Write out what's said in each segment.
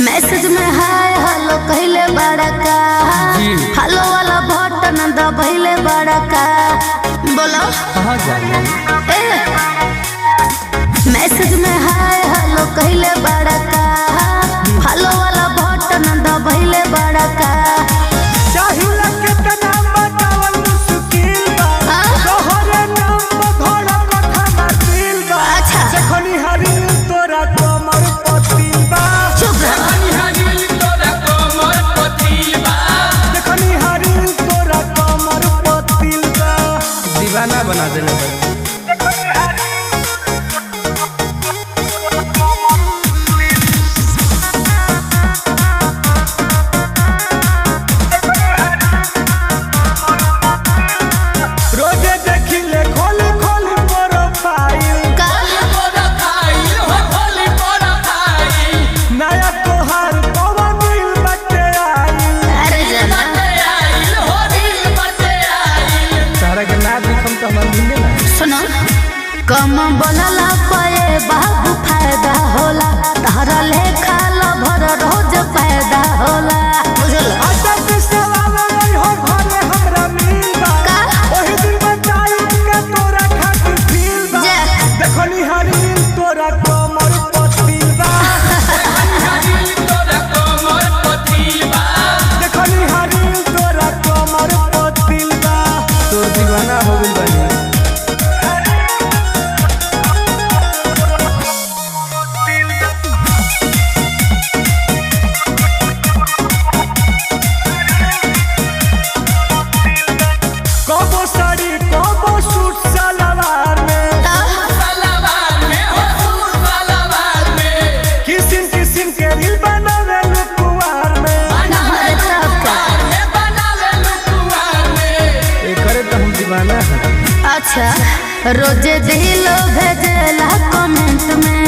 message में hi hello कहले बड़ा का हेलो वाला बटन दबैले बड़ा का बोलो कहाँ जाने मैसेज में हाय हेलो कहले बड़ा का हेलो वाला बटन दबैले बड़ा का चाहिए कितना बतावल मुश्किल बा तोहरे नाम घोड़ा कथा बातिल बा अच्छा जखनी हरी तोरा कमर पतिल बा चुप रह जखनी हरी तोरा कमर पतिल बा दीवाना बना देले बा रोजे देखिले खोली खोली प्रोफाइल का नया तोहार पवन दिल बटे आई अरे जना तारा के ना दिखम तो हम मिले ना सुनो कम बोलला पे बाबू फायदा होला तारा लेखा भर रोज फायदा होला बुझल आजा के सवाल नहीं हो घरे हमरा मिल बा का ओही दिन बताई के तोरा खातिर फील बा जे देखनी हरी तोरा कमर पतिल बा देखनी हरी तोरा कमर पतिल बा तोर दीवाना हो गइल बानी कबो साड़ी कबो सूट सलवार में किसिम किसिम के दिल बनावे लुकुआर में एकरे तो हम दीवाना है अच्छा रोजे दिल भेजला कमेंट में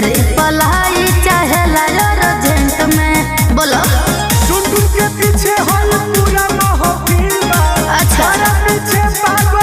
रिप्लाई चाहेला अर्जेंट में बोलो टुन टुन के पीछे हल पूरा महफिल बा अच्छा तारा पीछे पागल